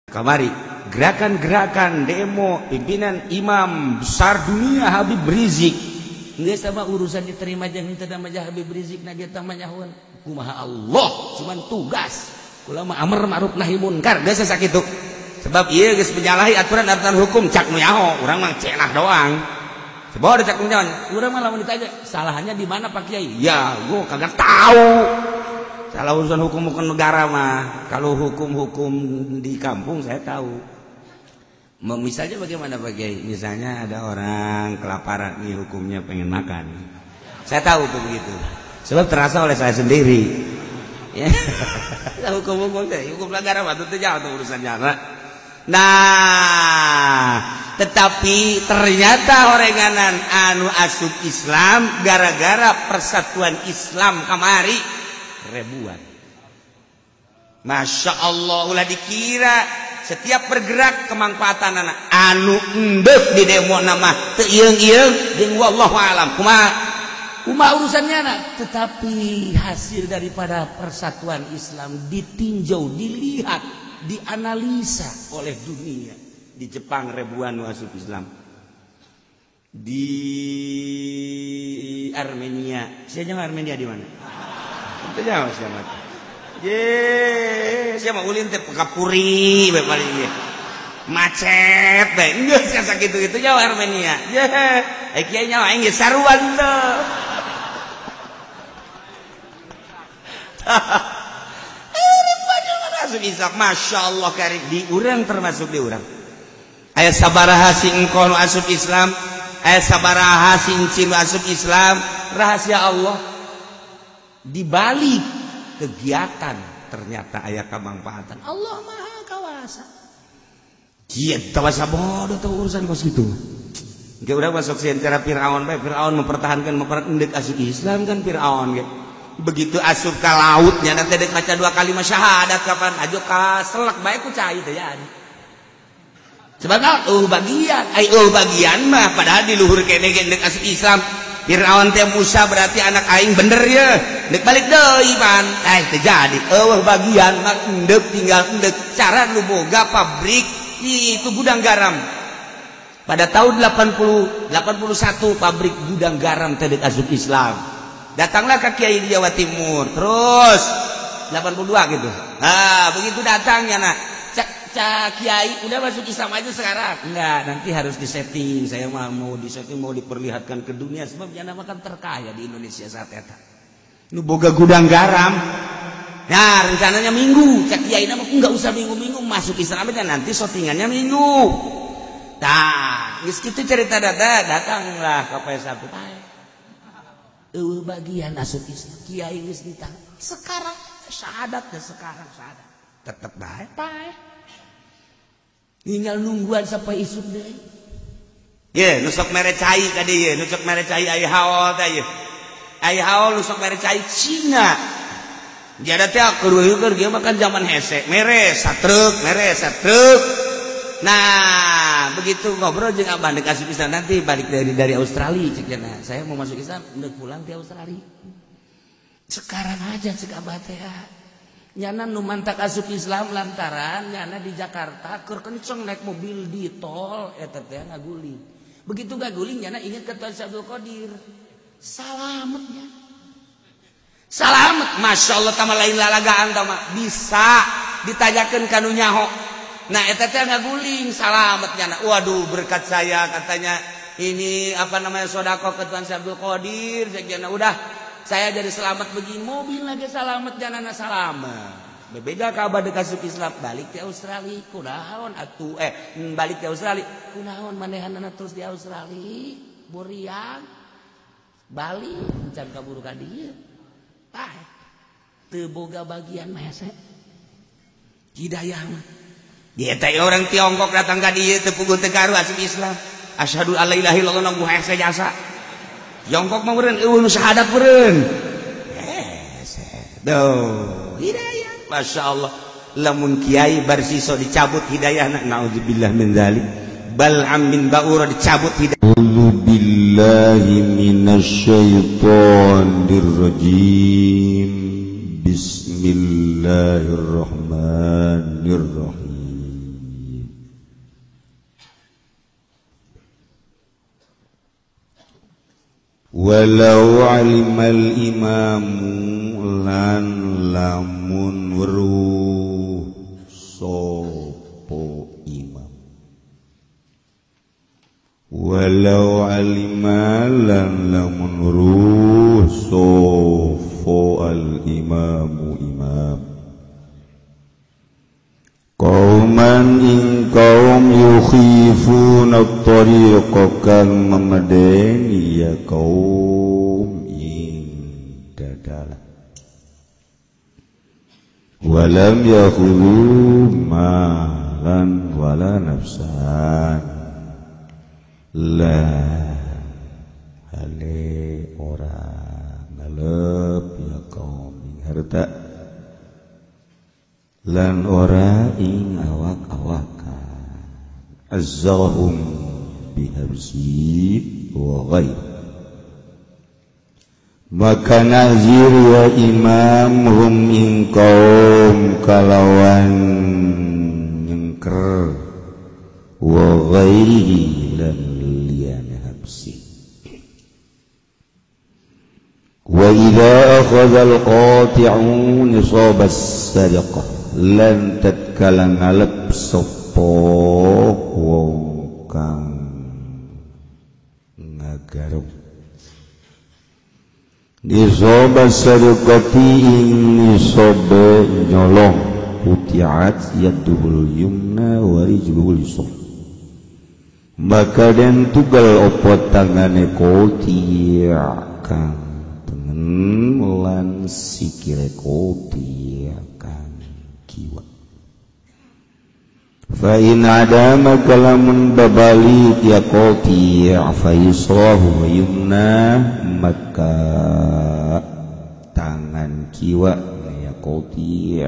Kamari gerakan-gerakan demo pimpinan imam besar dunia Habib Rizik geus sama urusan diterima jeung henteu mah Habib Rizik na eta mah nyahoan kumaha Allah cuman tugas kula mah amar ma'ruf nahi munkar geus sakitu sebab ieu geus menyalahi aturan-aturan hukum cak nu nyaho urang mah cenah doang sebab ada cak nu nyaho urang mah lamun ditanya salahnya di mana Pak Kiai ya gua kagak tahu. Salah urusan hukum-hukum negara mah, kalau hukum-hukum di kampung saya tahu. Misalnya bagaimana Pak Kiai? Misalnya ada orang kelaparan nih hukumnya pengen makan. Saya tahu tuh begitu. Sebab terasa oleh saya sendiri. Ya. Hukum-hukum negara mah itu jauh tuh urusannya. Nah, tetapi ternyata orenganan anu asup Islam gara-gara persatuan Islam kamari ribuan. Masya Allah ulah dikira setiap bergerak kemanfaatan anak anu endek di demo nama teu ieung-ieung jeung wallahu alam kumaha urusannya anak tetapi hasil daripada persatuan Islam ditinjau dilihat dianalisa oleh dunia. Di Jepang ribuan masuk Islam, di Armenia Armenia di mana? Itu jauh siapa? Siapa ulin teh Kapuri, paling ye. Macet, deh. Enggak sih sakit itu jauh Armenia. Kiai nyawa enggak saruan tuh. Masuk Islam, masya Allah karik di urang termasuk di urang. Ayat sabaraha sing kono asup Islam, ayat sabaraha sing cinu asup Islam, rahasia Allah. Di balik kegiatan ternyata aya kamanfaatan Allah Maha Kawasa. Kieu tawasa bodoh tuh urusan kos gitu. Ge udah masuk secara Firaun bae, Firaun mempertahankan endek asup Islam kan Firaun ge. Begitu asup ka laut nya nanti dek maca 2 kalimat syahadat kapan ajo ka selek bae ku cai teh jadi. Sebab bagian mah padahal di luhur kene endek asup Islam. Firaun teh Musa berarti anak aing bener ya. Dek balik deui pan. Terjadi. Bagian mah endek tinggal endek cara nu boga pabrik itu gudang garam. Pada tahun 81 pabrik gudang garam teh dek asup Islam. Datanglah ke Kiai di Jawa Timur. Terus 82 gitu. Nah, begitu datangnya nak. Cak Kiai udah masuk Islam aja sekarang. Enggak, nanti harus disetting. Saya mau disetting, mau diperlihatkan ke dunia sebab jana makan terkaya di Indonesia saat eta. Nu boga gudang garam. Nah, rencananya minggu. Cak Kiai nama enggak usah minggu-minggu masuk Islam aja nanti syutingannya minggu. Tah, geus kitu cerita datanglah ka PS1. Bagian asup Islam Kiai geus ditang. Sekarang syahadat teh sekarang syahadat. Tetep bae. Tinggal nungguan sampai isuk deh. Ye, nusok mere cai tadi ye, nusok mere cai ai haol teh ye. Ai haol nusok mere cai Cina. Jada teh keur dia makan zaman hese, mere satruk. Nah, begitu ngobrol jeung Abah dek asup Islam nanti balik dari Australia cek cenah. Saya mau masuk Islam, udah pulang di Australia. Sekarang aja cek Abah teh. Nyana nu mantak asup Islam lantaran nyana di Jakarta keur kenceng naik mobil di tol eta teh ngaguling. Begitu ngaguling nyana inget ke Tuan Abdul Qadir. Salametnya. Salamet, Masya Allah tama lain lalagaan tama bisa ditajakeun kanu nyaho. Nah eta teh ngaguling salamet nyana. Waduh berkat saya katanya ini apa namanya sedekah ke Tuan Abdul Qadir sekian udah saya jadi selamat begini mobil lagi selamat janana selamat bebeda kabar dek asup Islam balik ke Australia kunaon atuh balik ke Australia kunaon manehanana terus di Australia buriang Bali can kaburu ka dieu teu boga bagian mah hese hidayah mah dia teh orang Tiongkok datang ka dieu teu puguh teu karu asup Islam asyhadu alla ilaha illallah nang hese jasa Tiongkok mah meureun eueuh nu syahadat meureun. Hidayah. Masya Allah. Lamun kiai barsiso dicabut hidayahna naudzubillah min dzalik. Bal'am bin Ba'ura dicabut hidayah. A'udzubillahi minasyaitonir rajim. Bismillahirrahmanirrahim. walau alimal imamu lan lamun weruh sopo imam walau alimal lan lamun weruh sopo al imamu imam qauman ing kaum yukhifuna at-tariqa kang memadeni ya kaum ing dadalah walam yakhudhu malan wala nafsan la hale ora ngalep ya kaum ing harta lan ora ing awak-awakan azzahum bihabsi wa ghaib maka nazir ya imam hum ing kaum kalawan nyengker wa ghairihi lan liyane habsi wa idza akhadha al-qati'un nisab as-sadaqah lan tatkala ngalep sapa wong kang ngagaruk nisaba sadaqati ing nisaba nyolong utiat yaduhul yumna wa rijluhul yusra maka den tugal opo tangane koti kang tengen lan sikile koti kang kiwa fa in adama kalamun babali ya qati fa yusrahu wa yumna maka tangan kiwa ya qati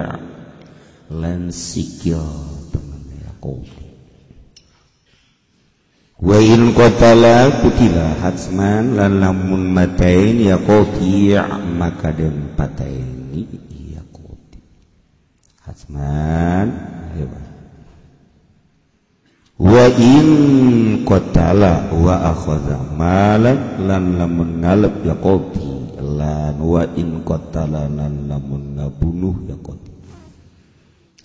lan sikil tangan ya qati wa in qatala kutila hatsman lan lamun matain ya qati maka den pataini ya qati hatsman wa in qatala wa akhadha malan lan lamun ngalep ya qati lan wa in qatala lan lamun ngabunuh ya qati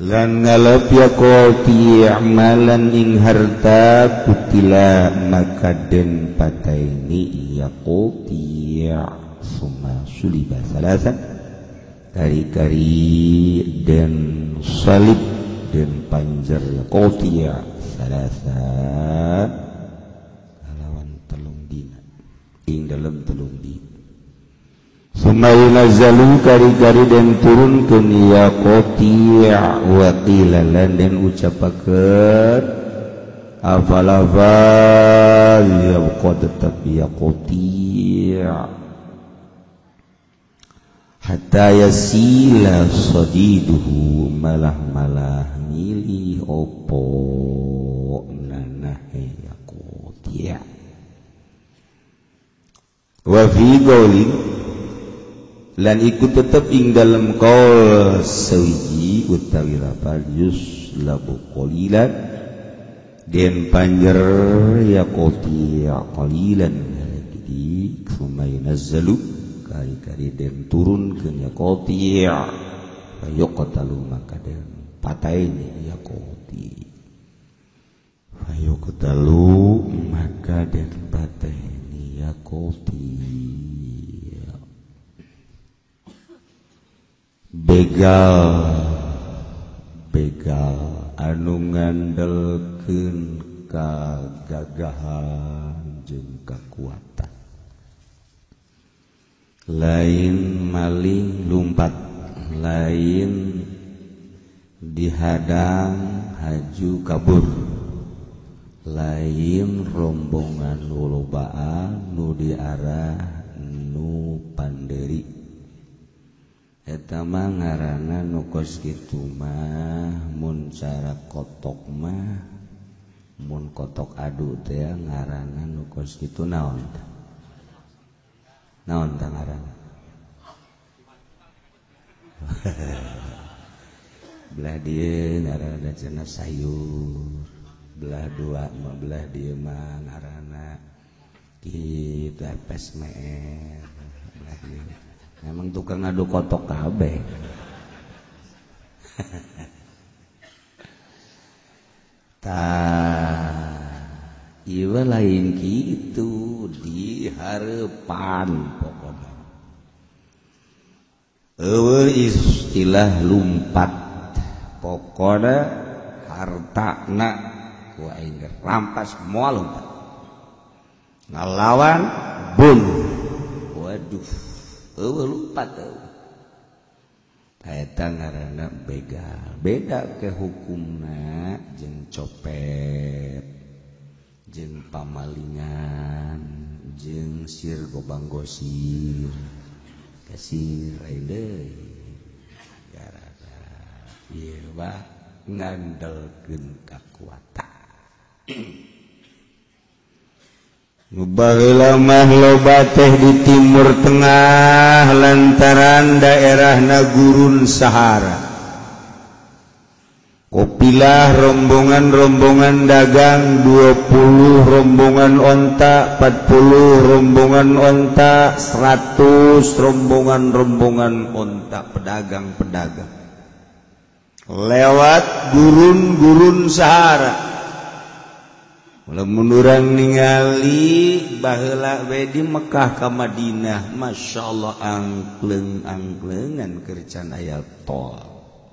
lan ngalep ya qati amalan ing harta kutila maka den pataini ya qati summa suliba salasan kari-kari den salib den panjer ya qati salasa kalawan telung dina ing dalam telung dina sumai nazalu kari-kari dan turunkeun ya qati' wa qila lan den ucapakeun afalafal ya qad tapi ya qati' hatta yasila sadiduhu malah-malah milih opo nanahe yakutia wa fi qawli lan ikut tetap ing dalam qaul sawiji utawi lafal yuslabu qalilan den panjer yakutia qalilan jadi sumay nazzalu kari-kari den turunkeun yakutia fa yuqtalu maka den pataini yakuti ayo ketalu maka den pataini yakuti begal anu ngandelkeun kagagahan jeung kakuatan lain maling lumpat lain dihadang haju kabur lain rombongan lolobaan nu diarah nu panderi eta mah ngaranna nu kos kitu mah mun cara kotok mah mun kotok adu teh ngaranna nu kos kitu naon tah ngaranna belah dia ngaranna cenah sayur belah dua belah dia mah ngaranna di pesmer memang tukang ngadu kotok kabeh ieu lain kitu di harapan pokoknya eueuh istilah lumpat pokoknya hartana ku aing rampas moal lumpat ngalawan bun waduh eueuh lumpat eueuh eta ngaranna begal beda ke hukumna jeung copet jeung pamalingan jeung sir gobang gosir kasir lain deui gara-gara ieu mah ngandelkeun kakuatan baheula mah loba teh di Timur Tengah lantaran daerahna gurun Sahara. Kopilah rombongan-rombongan dagang 20 rombongan onta, 40 rombongan onta, 100 rombongan-rombongan onta pedagang-pedagang. Lewat gurun-gurun Sahara. Lamun urang ningali baheula we di Mekah ka Madinah, masyaallah angkleng-angklengan keur can aya tol.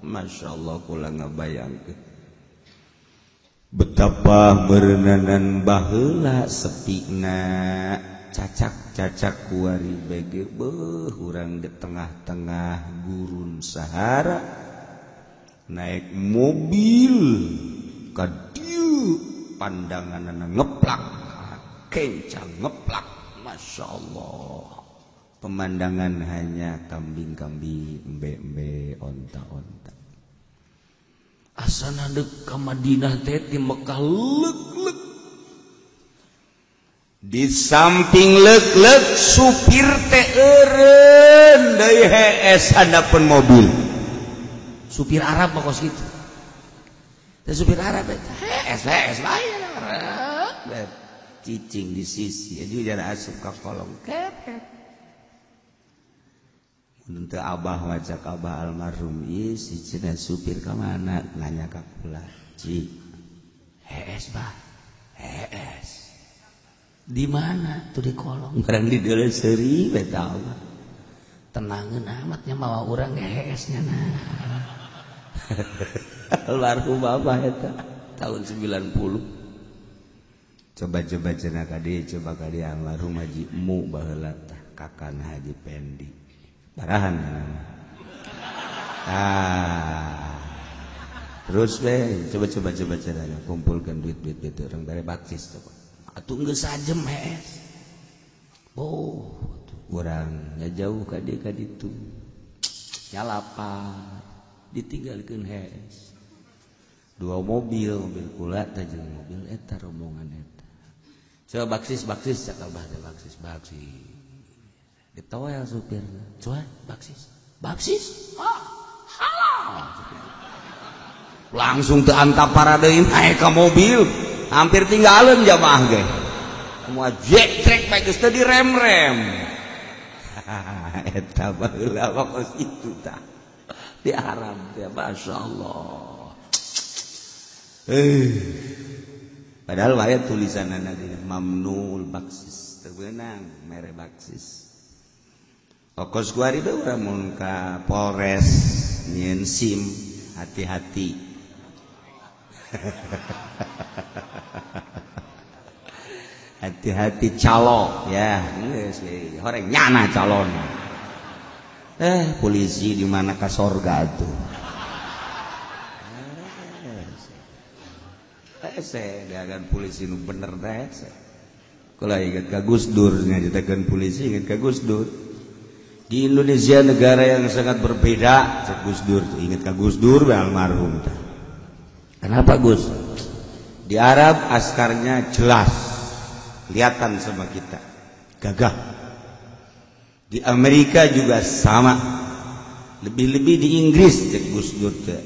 Masyaallah kula ngabayangkeun. Betapa meureunanan baheula sepina cacak-cacak kuari bege beuh urang di tengah-tengah gurun Sahara naik mobil ka dieu pandanganana ngeplak kencang ngeplak Masya Allah pemandangan hanya kambing-kambing embe-embe onta-onta asana dek ka Madinah teh di Mekah leuk-leuk di samping leuk-leuk supir teh eureun deui HS handapun mobil supir Arab mah kos kitu teh supir Arab HS lain cicing di sisi jadi jara asup ka kolong kepet mun teu abah ngajak abah almarhum ieu si cenah supir ka mana nanya ka kula ci HS bah HS di mana tuh di kolong barang di deuleu seuri we tau tenangeun amat nya mawa urang HS nya nah almarhum bapak eta tahun 90 coba cenah ka dieu coba ka dieu almarhum Haji Mu baheula tah kakana Haji Pendi barahan terus we coba cenah kumpulkeun duit urang bare baksis coba atuh geus sajem es urang nya jauh ka dieu ka ditu nyalapan ditinggalkeun hes dua mobil kula teh jeung mobil eta rombongan eta coba baksis cak abah teh baksis ditowel supirna coba baksis halal langsung teu antapara deui naik ka mobil hampir tinggalin jamaah ge semua jek-jek bae geus teu direm-rem eta baheula wakos itu tah di Arab ya Masya Allah padahal ayat tulisanana dina mamnuul baksis terbenang mere baksis okos kuari teh urang mun ka Polres nyieun SIM hati-hati hati-hati calo ya geus horeng nyana calona polisi di mana ka sorga tuh dagan polisi nu bener teh kula inget ka Gus Dur nyaritakeun polisi inget ka Gus Dur di Indonesia negara yang sangat berbeda cek Gus Dur tuh inget ka Gus Dur we almarhum teh kenapa Gus di Arab askarnya jelas kelihatan sama kita gagah di Amerika juga sama lebih-lebih di Inggris cek Gus Dur teh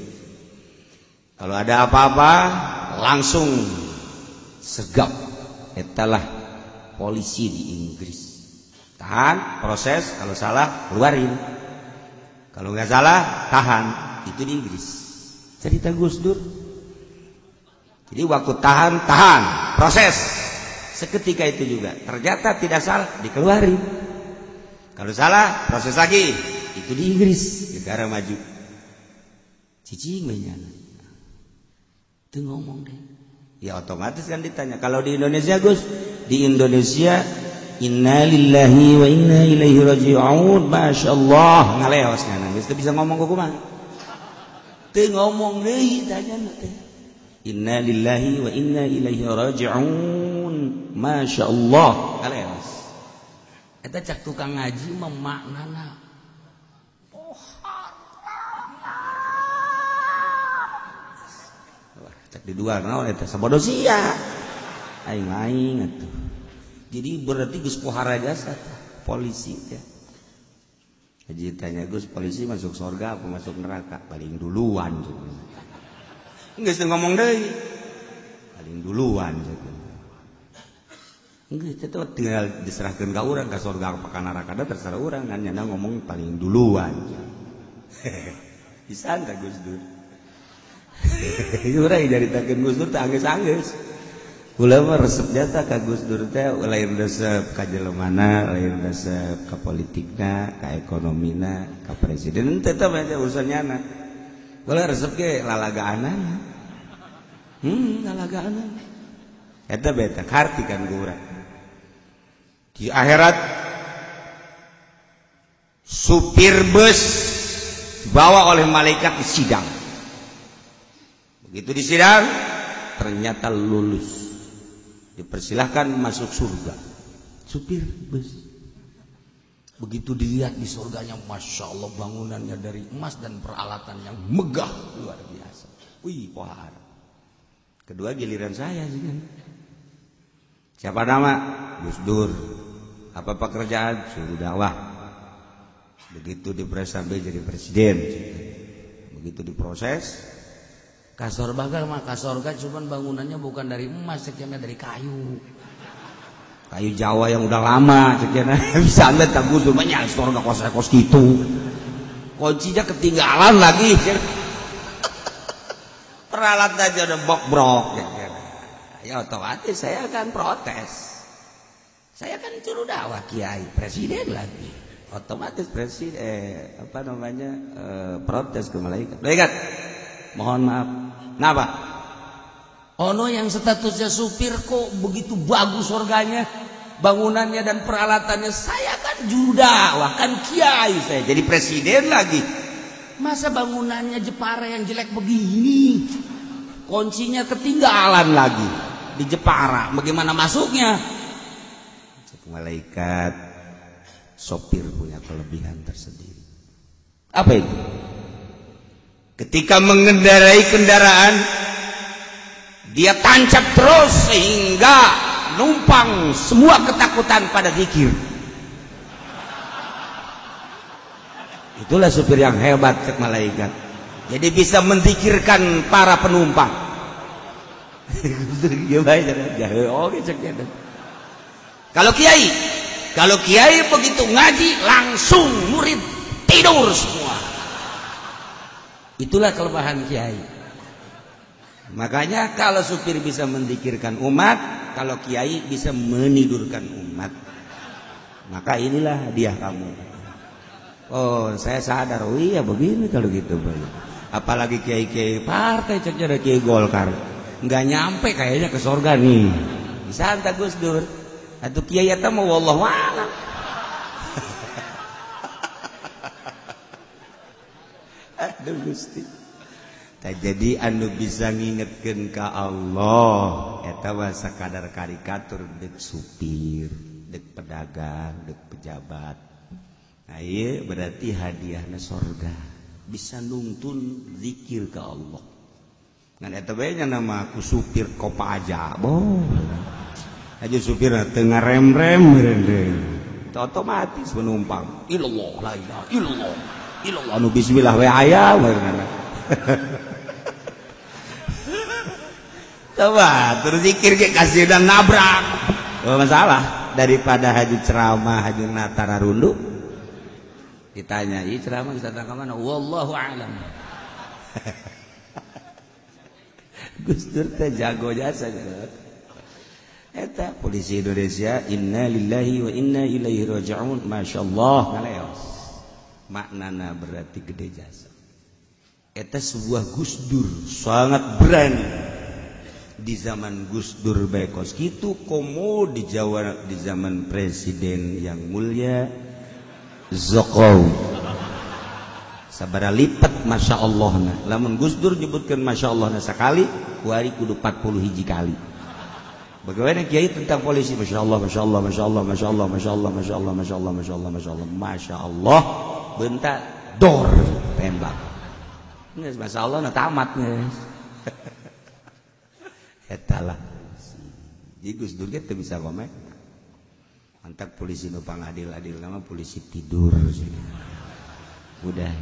kalau ada apa-apa langsung segap etalah polisi di Inggris. Tahan, proses, kalau salah keluarin. Kalau nggak salah tahan. Itu di Inggris. Cerita Gus Dur. Jadi waktu tahan, proses. Seketika itu juga ternyata tidak salah, dikeluarin. Kalau salah, proses lagi. Itu di Inggris, negara maju. Cicing banyak. Itu ngomong deh. Ya otomatis kan ditanya. Kalau di Indonesia Gus, di Indonesia innalillahi wa inna ilaihi raji'un. Masyaallah ngaleosnya nangis teu bisa ngomong kumaha. Teu ngomong deui tanyana teh. Innalillahi wa inna ilaihi raji'un. Masyaallah ngaleos. Eta cak tukang ngaji mah maknana di luar naon eta sabodo sia aing atuh. Jadi berarti geus pohara jasa polisi teh. Jadi tanya Gus, polisi masuk surga apa masuk neraka? Paling duluan juga. Geus ngomong deui. Paling duluan juga. Geus eta tinggal diserahkeun ka urang ka surga apa ka neraka terserah urang kan nya ngomong paling duluan. Bisa anta Gus Dur. Urang nyaritakeun Gus Dur teh anggeus-anggeus. Kula mah resep jasa ka Gus Dur teh lain resep ka jelemana, lain resep ka politikna, ka ekonomina, ka presiden teh teh urusannyana. Kula resep ge lalagaanana. Lalagaanana. Eta beta kartikan ku urang. Di akhirat supir bus dibawa oleh malaikat di sidang. Begitu di sidang ternyata lulus, dipersilahkan masuk surga. Supir bus begitu dilihat di surganya, masya Allah bangunannya dari emas dan peralatan yang megah luar biasa. Wih pohar. Kedua giliran saya sih kan. Siapa nama? Gus Dur. Apa pekerjaan? Suruh dakwah. Begitu diproses sampai jadi presiden. Begitu diproses kasorga mah kasorga cuman bangunannya bukan dari emas, sekiannya dari kayu Jawa yang udah lama sekiannya. Bisa anda tagus banyak sorga kos gitu, kuncinya ketinggalan lagi. Peralatan aja udah brok ya otomatis saya akan protes. Saya kan juru dakwah kiai presiden lagi, otomatis presiden protes ke malaikat. Mohon maaf. Kenapa? Ono yang statusnya supir kok begitu bagus surganya, bangunannya dan peralatannya. Saya kan juru dakwah, kan kiai saya, jadi presiden lagi. Masa bangunannya Jepara yang jelek begini? Kuncinya ketinggalan lagi di Jepara. Bagaimana masuknya? Malaikat, sopir punya kelebihan tersendiri. Apa itu? Ketika mengendarai kendaraan, dia tancap terus sehingga numpang semua ketakutan pada zikir. Itulah supir yang hebat, cek malaikat. Jadi bisa menzikirkan para penumpang. Kalau kiai begitu ngaji langsung murid tidur semua. Itulah kelemahan kiai. Makanya kalau supir bisa menzikirkan umat, kalau kiai bisa menidurkan umat. Maka inilah hadiah kamu. Oh, saya sadar. Oh iya begini kalau gitu, Bang. Apalagi kiai-kiai partai, cek kiai Golkar. Enggak nyampe kayaknya ke surga nih. Bisa anta Gus Dur. Atau kiai eta mah wallahu a'lam. Aduh Gusti. Jadi anu bisa ngingetkeun ka Allah eta mah sakadar karikatur dek supir, dek pedagang, dek pejabat. Nah ieu berarti hadiahna surga. Bisa nuntun zikir ka Allah. Ngan eta bae nya nama ku supir Kopaja. Boh. Aja supirna teu ngarem-rem meureun. Otomatis penumpang. Ilallah la ilaha illallah. Ilallah anu bismillah we aya beurna. Coba terus zikir ge kasih dan nabrak. Oh masalah. daripada haji ceramah haji natara rundu ditanya ieu ceramah geus datang ka mana wallahu a'lam. Gus Dur teh jago jasa eta polisi Indonesia inna lillahi wa inna ilaihi raji'un masyaallah ngaleos maknana berarti gede jasa eta sebuah Gus Dur sangat berani di zaman Gus Dur baekos kitu komo di Jawa di zaman presiden yang mulia Jokowi sabara lipat masya Allah na lamun Gus Dur nyebutkan masya Allah na sekali kuari kudu 40 hiji kali bagaimana kiai tentang polisi masya Allah masya Allah masya Allah masya Allah masya Allah masya Allah masya Allah masya Allah masya Allah masya Allah bentar dor tembak geus masya Allah na tamat geus eta lah jadi Gus Dur teh bisa komen mantap polisi nu pangadil-adil nama polisi tidur udah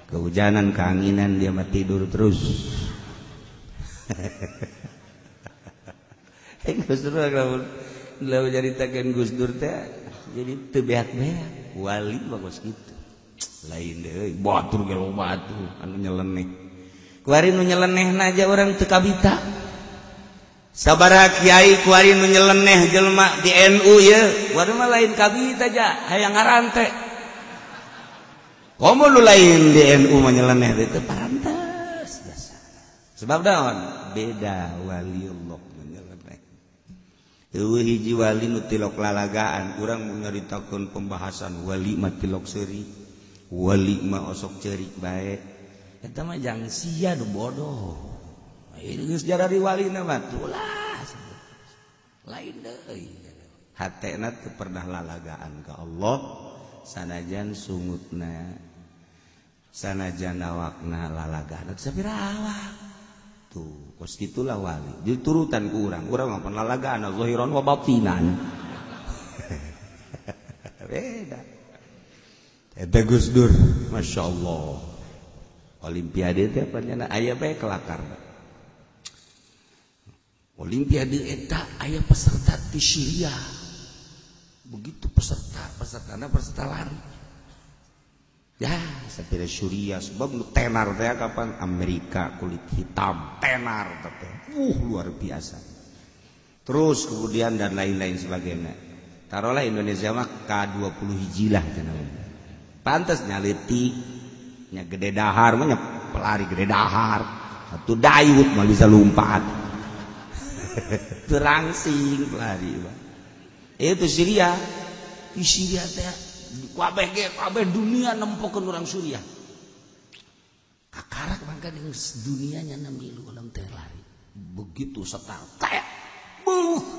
kehujanan keanginan dia mah tidur terus. Gus Dur kalau ceritakan Gus Dur teh jadi teu beak-beak wali bagus gitu lain deui batur ge batur anu nyeleneh kuari nu nyelenehna aja urang teu kabita sabaraha kiai kuari nu nyeleneh jelema di NU ye kuari mah lain kabita aja hayang ngarante komo nu lain di NU mah nyeleneh teh parantos dasar sebab naon beda waliullah nyeleneh eueuh hiji wali nu tilok lalagaan urang mun nyaritakeun pembahasan wali mah tilok seuri wali mah osok ceurik bae eta mah jang sia nu bodoh ieu geus jarari walina mah tulah lain deui hatena teu pernah lalagaan ka Allah sanajan sungutna sanajan awakna lalagaan sabiraha tuh kos kitulah wali diturutan ku urang mah pun lalagaan zahiran wa batinan beda eta Gus Dur masyaallah olimpiade teh panjana aya bae kelakar olimpiade eta aya peserta ti Syria begitu pesertana peserta lari ya sapira Syria sebab nu tenar teh kapan Amerika kulit hitam tenar teh luar biasa terus kemudian dan lain-lain sebagainya taruhlah Indonesia mah K20 hijilah cenah pantes nyaliti nya gede dahar mah pelari gede dahar atuh dayut mah bisa lompat terangsing pelari mah itu Syria di Syria teh kabeh dunia nempokeun urang Syria kakarak mangka jeung dunianya namilu ulam teh lari begitu setar teh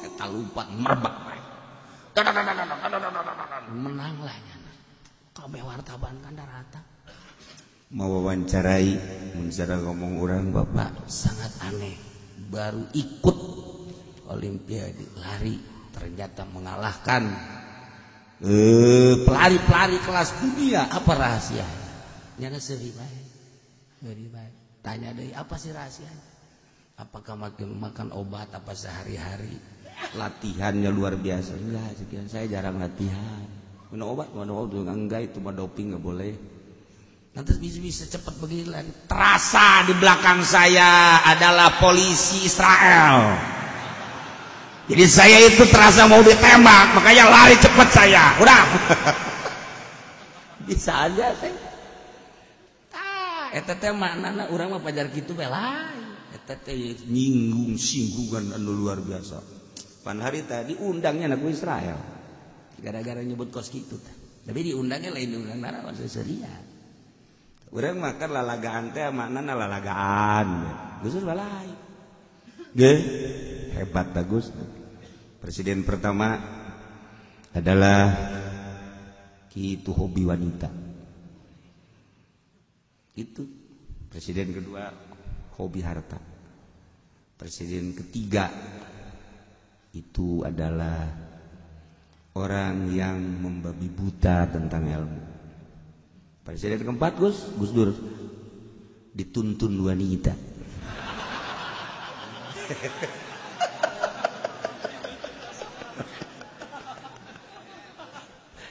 eta lompat merbak bae menang lah nya kabeh wartawan kan darata mewawancarai mun cara ngomong urang Bapak sangat aneh baru ikut olimpiade lari ternyata mengalahkan pelari-pelari kelas dunia apa rahasianya nyana seuri bae tanya deui apa sih rahasianya apakah makan obat apa sehari-hari latihannya luar biasa enggak sekian saya jarang latihan minum obat enggak itu mah doping enggak boleh nanti bisa cepat begini lagi terasa di belakang saya adalah polisi Israel. Jadi saya itu terasa mau ditembak, makanya lari cepat saya. Udah. Bisa aja saya. Eta teh maknana urang mah pajar kitu bae lain. Eta teh nyinggung singgungan anu luar biasa. Pan hari tadi undangnya ku Israel. Gara-gara nyebut kos kitu teh. Tapi diundangnya lain diundang nana bahasa Syria. Urang makan lalagaan teh maknana lalagaan. Geus lain. Ge hebat bagus. Presiden pertama adalah kitu hobi wanita. Itu. Presiden kedua hobi harta. Presiden ketiga itu adalah orang yang membabi buta tentang ilmu. Presiden keempat Gus Dur dituntun wanita.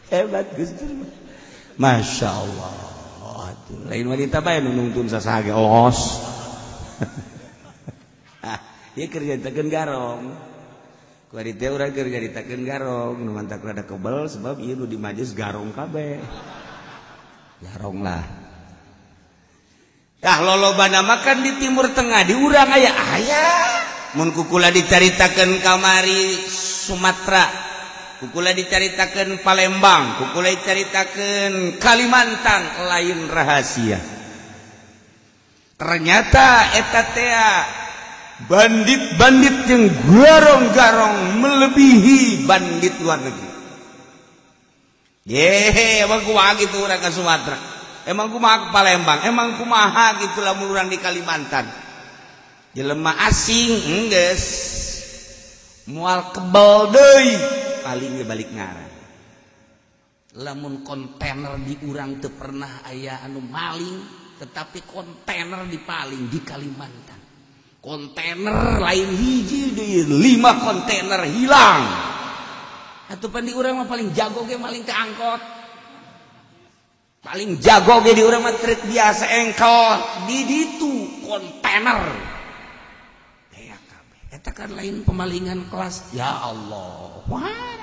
Hebat Gus Dur. Masya Allah. Lain wanita bae nu nuntun sasage los. Ieu keur nyaritakeun garong. Ku ari teh urang keur nyaritakeun garong, nu mantak rada kebel sebab ieu nu di majelis garong kabeh. Garong lah. Tah lolobana makan di Timur Tengah di urang aya mun kukula dicaritakeun kamari Sumatera, kukula dicaritakeun Palembang, kukula dicaritakeun Kalimantan lain rahasia. Ternyata eta teh bandit-bandit yang garong-garong melebihi bandit luar negeri. Emang kumaha gitu urang ka Sumatera. Emang kumaha ke Palembang, emang kumaha gitu lamun urang di Kalimantan. Jelema asing enggeus moal kebal deui paling balik ngaran. Lamun kontainer di urang teu pernah aya anu maling, tetapi kontainer dipaling di Kalimantan. Kontainer lain hiji deui 5 kontainer hilang. Atupan di urang mah paling jago ge maling ke angkot. Paling jago ge di urang mah truk biasa engkol di ditu kontainer. Dea kabeh. Eta kan lain pemalingan kelas. Ya Allah. Wah.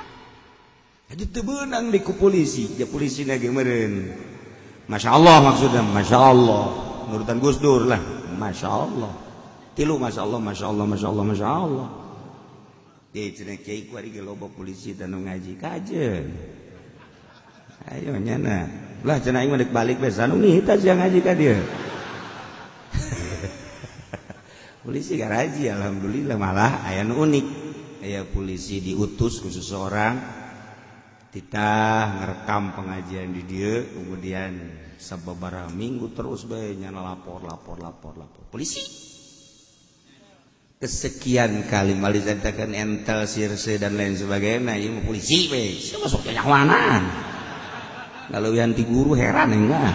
Jadi teu beunang di ku polisi, ya polisina ge meureun. Masya Allah maksudnya, Masya Allah. Nurutan Gus Dur lah. Masya Allah. Tilu Masya Allah, Masya Allah, Masya Allah, Masya Allah. Dia cenah kiai ku ari ge loba polisi dan ngaji kajeun. Ayo nyana. Lah cenah aing mah dek balik we sanu ngihita sia ngaji ka dieu. Polisi garaji alhamdulillah malah aya nu unik. Aya polisi diutus ku seseorang titah ngerekam pengajian di dieu kemudian sababaraha minggu terus bae nyana lapor. Polisi kesekian kali malisantakeun entel sirse dan lain sebagainya ieu mah polisi we. Sia masuk nyawanan. Kalau yang di guru heran enggak.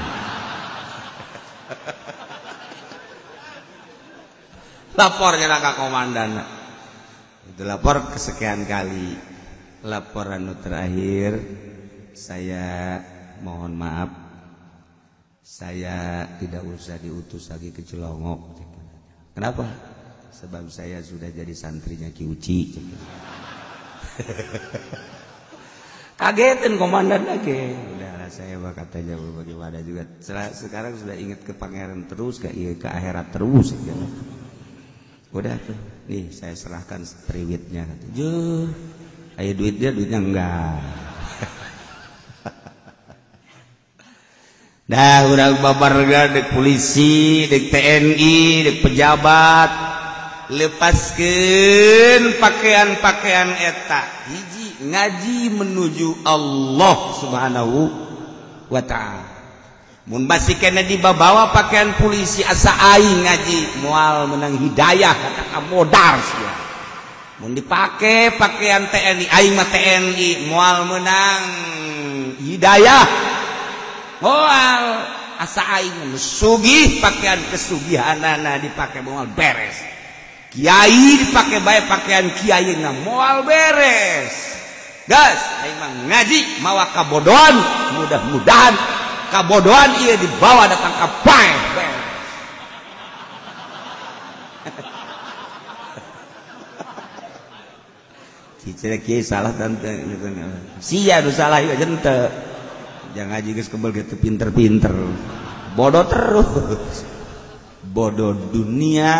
Lapornya ke komandan. Itu lapor kesekian kali. Laporan terakhir saya mohon maaf. Saya tidak usah diutus lagi ke Cilongok. Kenapa? Sebab saya sudah jadi santrinya Ki Uci. Kagetin komandan lagi. Udahlah saya katanya bagaimana juga. Sekarang sudah ingat ke pangeran terus, ke akhirat terus. Udah tuh, nih saya serahkan priwitnya. Juh, ayo duitnya enggak. Dah urang babarga dek polisi, dek TNI, dek pejabat, lepaskeun pakaian-pakaian eta. Hiji ngaji menuju Allah Subhanahu wa ta'ala. Mun basi kena dibawa pakaian polisi asa aing ngaji moal menang hidayah kata modar sia. Mun dipake pakaian TNI aing mah TNI moal menang hidayah. Moal asa aing sugih pakaian kesugihanana dipake moal beres. Kiai dipake bae pakaian kiai na moal beres. Gas, aing mah ngaji mawa kabodohan, mudah-mudahan kabodohan ieu dibawa datang ka bae. Cicere kieu salah tante sia nu salah ieu henteu. Jangan ngaji geus kebel gitu pinter-pinter. Bodoh terus. Bodoh dunia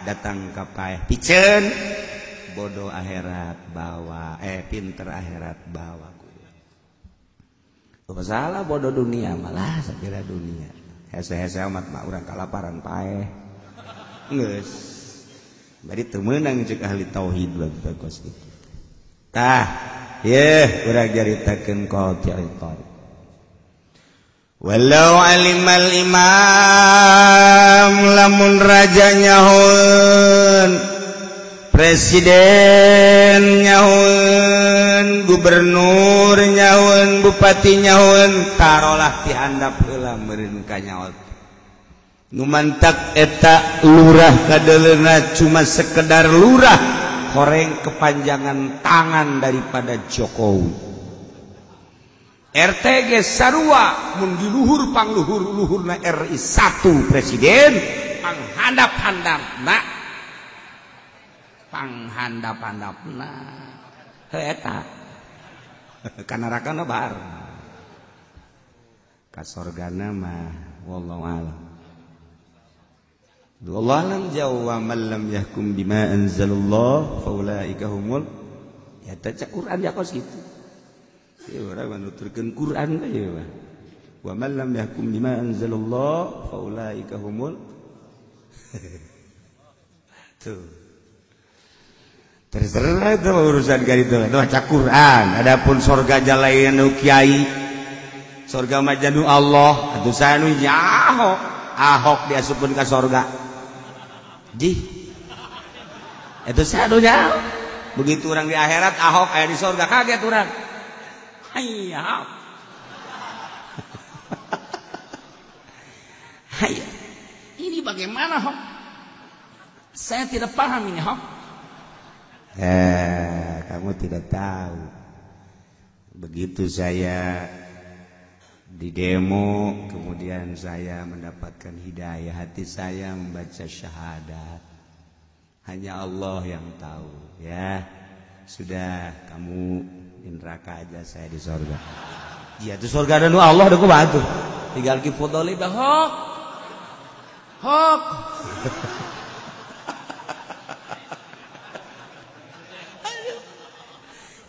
datang ka paeh piceun. Bodoh akhirat bawa pinter akhirat bawa apa salah bodoh dunia malah sakira dunia hese-hese amat mah urang kalaparan paeh geus bari teu meunang ceuk ahli tauhid bagus kitu tah yeuh urang jaritakeun qati'at walau alimal imam lamun raja nyahoeun presiden nyahoeun, gubernur nyahoeun, bupati nyahoeun, tarolah ti handap heula meureun ka nyaho. Nu mantak eta lurah kadeleuna cuma sekedar lurah, horeng kepanjangan tangan daripada Jokowi. RT ge sarua mun di luhur pangluhur-luhurna RI 1 presiden panghandap-handapna heuh eta ka nerakana bar ka sorgana mah wallahu a'lam. Wallahu a'lam jawa man lam yahkum bima anzalallah faulaika humul ya taca Quran ya kos kitu. Ya urang nuturkeun Quran teh ya. Wa man lam yahkum bima anzalallah faulaika humul tuh. Terserah itu urusan gitu. Itu baca Quran. Adapun surga jalayan nu kiai, surga majanu Allah, atuh sanu Ahok, Ahok diasupkeun ka surga. Ji. Itu sanu jauh. Begitu orang di akhirat Ahok aya di surga kaget urang. Hai Ahok. Hai. Ini bagaimana, Hok? Saya tidak paham ini, Hok. Kamu tidak tahu. Begitu saya di demo, kemudian saya mendapatkan hidayah, hati saya membaca syahadat. Hanya Allah yang tahu, ya. Sudah kamu di neraka aja, saya di surga. Iya, itu surga dan Allah udah kubantu. Tinggal ki foto lidah, Hok. Hok.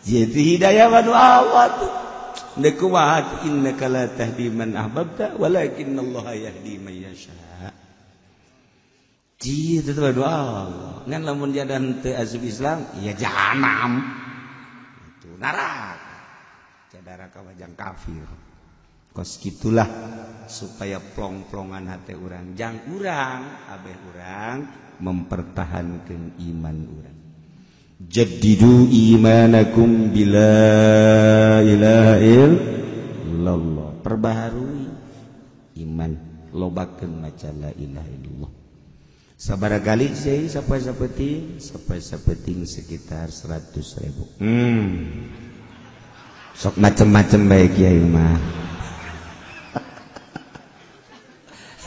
Jadi hidayah manu Allah tuh. Nekuat innaka la tahdi man ahbabta walakinallaha yahdi man yasha. Ji itu manu Allah. Ngan lamun jadan teu asup Islam, ya jahanam. Itu neraka. Cadaraka wajang kafir. Kos gitulah supaya plong-plongan hati urang, jang urang, abeh urang mempertahankan iman urang. Jaddidu imanakum bila ilaha illallah. Perbaharui iman, lobakeun maca la ilaha illallah. Sabaraha kali sih sapoe-sapeting sekitar 100.000. Sok macem-macem bae kiai mah.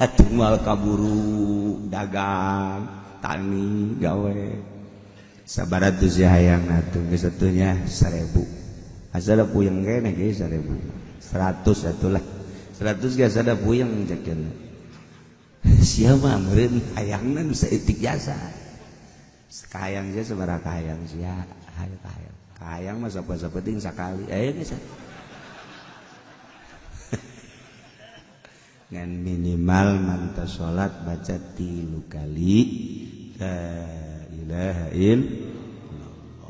Atuh moal kaburu dagang, tani, gawe. Sabarat tuh si hayang atuh geus atunya 1.000. Asal puyeng kene ge 1.000. 100 atulah. 100 ge asal puyeng cekeun. Sia mah meureun hayangna nu saeutik jasa. Sakayang sia sabaraha kahayang sia, hayang. Kahayang mah sapoe-sapoe sakali. Aya geus. Ngan minimal manta salat baca 3 kali la ilaha illallah.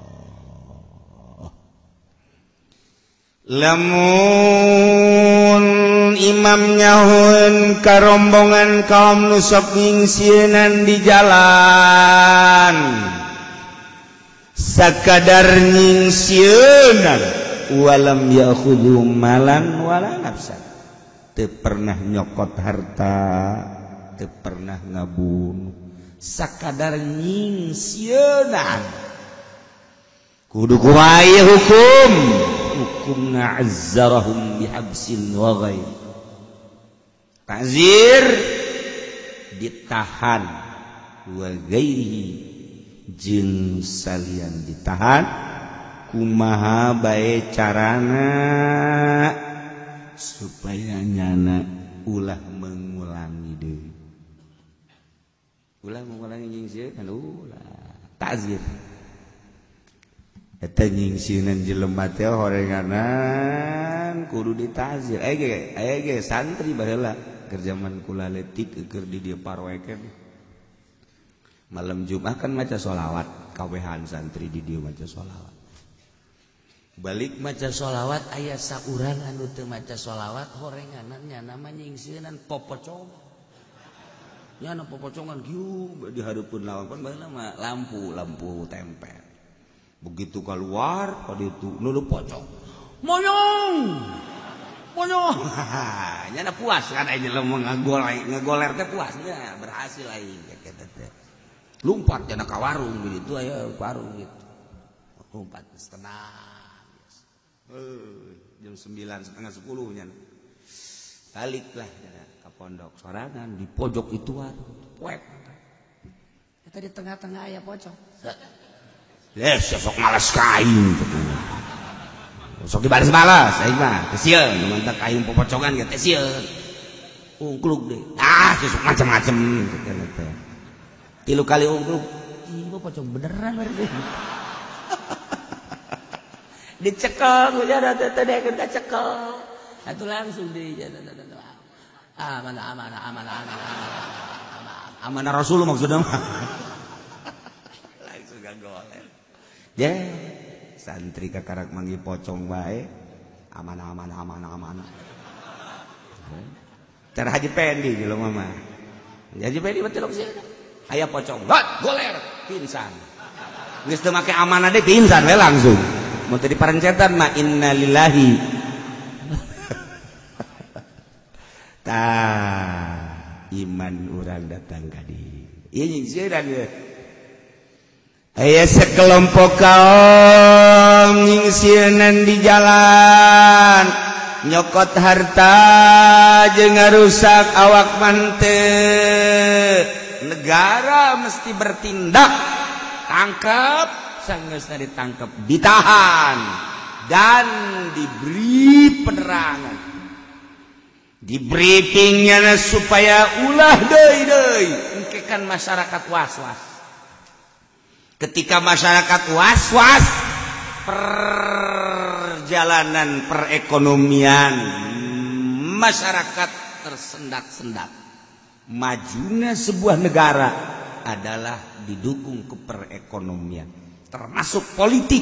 Lamun imam nyahun karombongan kaum nu sok ngingsieunan di jalan sakadar ngingsieunan walam ya'khudhu malan wala nafsan. Teu pernah nyokot harta, teu pernah ngabunuh, sakadar nyingsieunan. Kudu kumaha hukumna azzarahum bihabsin wa ghair. Ta'zir ditahan wa ghairihi jeung salian ditahan kumaha bae carana supaya nyana ulah mengulangi deui. Ulah mengulangi nyingsieunan kan ulah ta'zir. Eta nyingsieunan jelema teh horenganan kudu ditazir. Aya ge santri baheula keur zaman kula leutik keur di dieu parweken. Malam Jumat kan maca sholawat, kawehan santri di dieu maca sholawat. Balik maca sholawat aya saurang anu teu maca sholawat horenganan nyana mah nyingsieunan popocong. Nyana popocongan kieu di hareupeun lawan baheula mah lampu tempel. Begitu keluar pada itu nu pocong. Moyong. Nyana puas kan aya jelema ngagoler teh puas nya berhasil aing kitu teh. Lumpat cenah ka warung gitu aya warung gitu. Lumpat tenang. Jam 9 setengah 10 nya baliklah ke pondok sorangan di pojok itu wek kita di tengah-tengah aya pocong sok malas kain sok dibalas-balas aing mah teu mantap kain popocongan ge teh sieun ungkluk deh sok macam-macam teh 3 kali ungkluk ieu pocong beneran berarti dicekel udah teh kita cekel atuh langsung di amanah Rasul maksudnya mah langsung gagolen santri kakarak manggih pocong wae amanah cara Haji Pendi di lo mama Haji Pendi betul sih aya pocong goler pingsan geus teu make amanah deh pingsan we langsung mun teu diparencetan mah innalillahi iman orang datang kadi ini sirang aya sekelompok kaum nyingsieunan di jalan nyokot harta jeung ngarusak awak manteu negara mesti bertindak tangkap sanggeusna ditangkap ditahan dan diberi penerangan di briefingnya supaya ulah deui engkekan masyarakat was-was. Ketika masyarakat was-was, perjalanan perekonomian masyarakat tersendat-sendat. Majunya sebuah negara adalah didukung ke perekonomian, termasuk politik.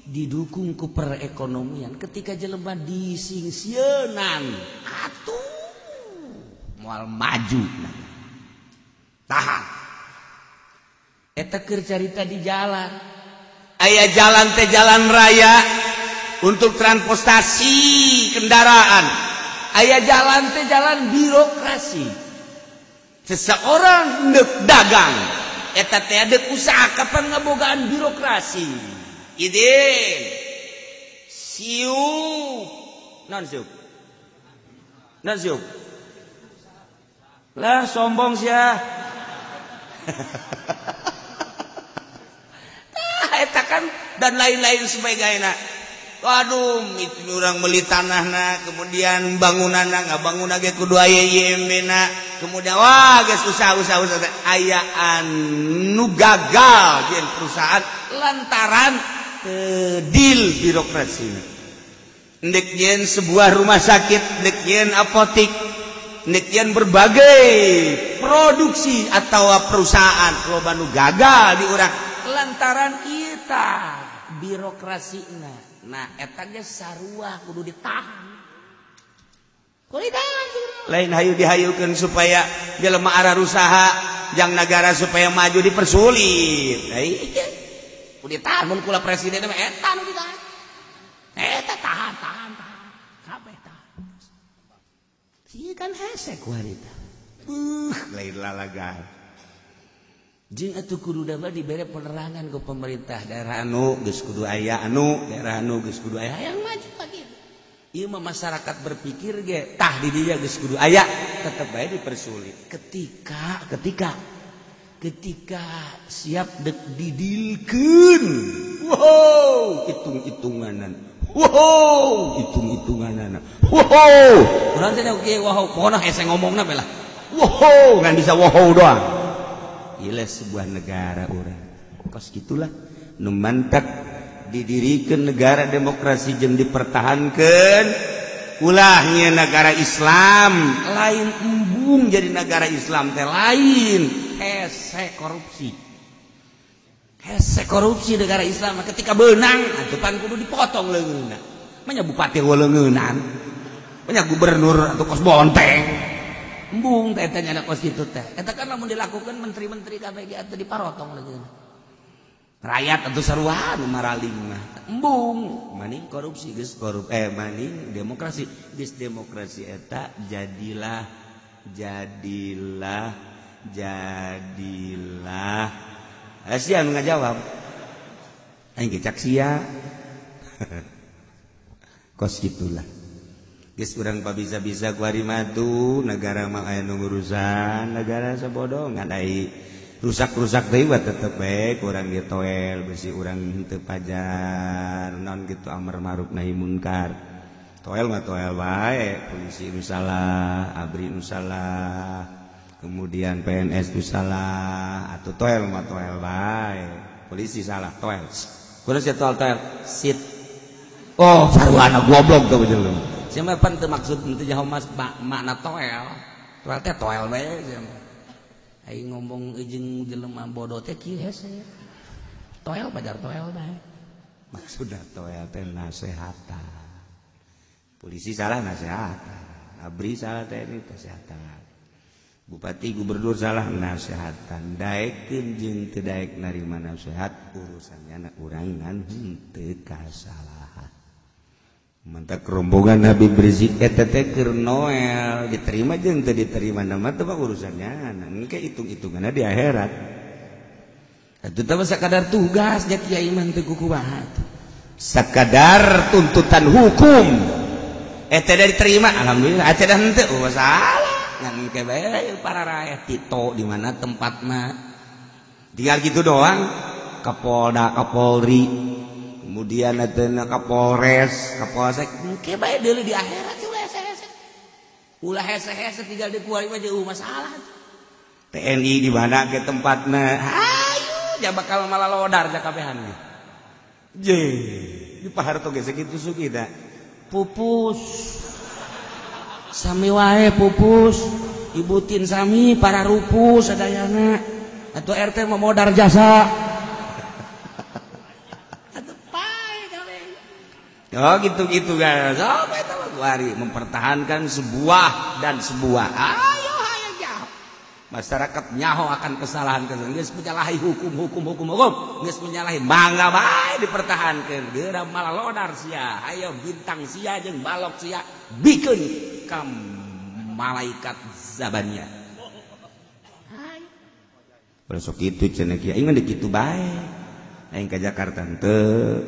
Didukung ku perekonomian ketika jelema disingsieunan atuh moal maju tahan eta keur carita di jalan aya jalan teh jalan raya untuk transportasi kendaraan aya jalan teh jalan birokrasi seseorang neuk dagang eta teh deuk usaha kapan ngabogaan birokrasi Idin siup non siup lah sombong sia eta kan dan lain-lain sebagainya waduh itu orang beli tanahna kemudian bangunanna ngabangun ge kudu aya IMB-na kemudian wah geus usaha aya anu gagal jeung perusahaan lantaran deal birokrasi ndek yen sebuah rumah sakit ndek yen apotik ndek yen berbagai produksi atau perusahaan loba nu gagal di urang lantaran kita birokrasina nah eta ge sarua kudu ditahan lain hayu dihayukeun supaya jelema arah usaha jang negara supaya maju dipersulit ditahan mun kula presiden mah eta nu ditahan eta tahan kabeh tahan ieu kan hese ku harita lain lalagan jeung atuh kudu da dibere penerangan ku pemerintah daerah anu geus kudu aya daerah anu geus kudu aya hayang maju lagi ieu mah masyarakat berpikir ge tah di dieu geus kudu aya tetep bae dipersulit ketika siap dek didilkeun wow hitung-hitunganan urang teh oke wow pokona hese ngomongna bae lah wow ngan bisa wow doang ieu sebuah negara urang kos gitulah nu mantap didirikan negara demokrasi jeung dipertahankeun ulahnya negara Islam lain embung jadi negara Islam teh lain hese korupsi negara Islam ketika benang atupan kudu dipotong leungeunna manya bupati leungeunnan manya gubernur atau kos bonteng embung teh eta nya kos kitu teh eta kan lamun dilakukan menteri-menteri kabeh atuh diparotong leungeunna rakyat atuh sarua nu maraling mah embung maning korupsi geus maning demokrasi geus demokrasi eta jadilah sia nu ngajawab aing ge cak sia kos gitulah geus urang bisa-bisa ku ari madu negara mah aya nu ngurusan negara sabodoh ngadai rusak-rusak deui wa tetep bae urang ge toel besi urang henteu pajar naon kitu amar ma'ruf nahi munkar toel mah toel bae polisi nu salah abri nu salah kemudian PNS nu salah atuh toel mah toel bae polisi salah toel kudu sia toel sit oh sarwana goblok tuh jelema sia pan teu maksud teu jauh mas makna toel teh toel bae sia ai ngomong jeung jelema bodoh teh kieu hese toel pajar toel bae maksudna toel teh nasehatan polisi salah nasehatan abri salah teh ini nasehatan bupati gubernur salah nasehatan daekeun jeung teu daek narima nasihat urusannya anak urang ngan henteu kasalahan mantak rombongan Habib Rizik eta teh keur Noel diterima jeung teu diterima nama teh urusannya engke hitung-hitunganna di akhirat atuh teh sakadar tugas nya kiai mah teu kukumaha sakadar tuntutan hukum eta diterima alhamdulillah eta henteu masalah ngan ke bae para rakyat Tito di mana tempatna tinggal gitu doang Kapolda Kapolri kemudian ada Kapolres Kapolsek ke bae deuleu di akhirat ulah hese-hese tinggal di kuari mah jeuh masalah TNI di mana ke tempatna hayu ja bakal malalodar ja kabehan je di paharto ge sakitu sugi da pupus sami wae pupus ibutin sami para rupus sadayana atau RT mau modar jasa atuh pae gawe oh gitu-gitu guys sampai eta mah mempertahankan sebuah ayo jauh masyarakat nyaho akan kesalahan geus menyalahi hukum geus menyalahi mangga bae dipertahankeun geura malalodar sia ayo bintang sia jeung balok sia bikeun ka malaikat zabannya besok itu cenah kieu aing mah kitu bae aing ka Jakarta teu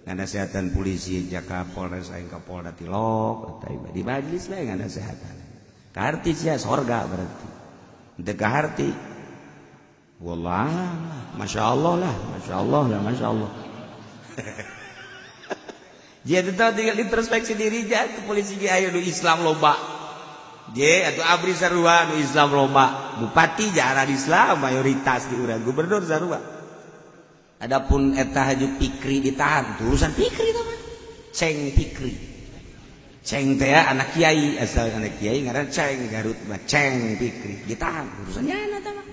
nganasehatan polisi jaka Polres aing ka Polda Tilok eta di majlis bae nganasehatan ka harti sia sorga berarti teu ka harti wallah masyaallah lah dia tetap tinggal introspeksi diri jatuh polisi ge aya nu Islam loba je atuh abri sarua nu Islam loba bupati jarang Islam mayoritas di urang gubernur sarua adapun eta Haji Fikri ditahan urusan Fikri teh Ceng Fikri Ceng teh anak kiai asal anak kiai ngaran Ceng Garut mah Ceng Fikri ditahan urusannya eta mah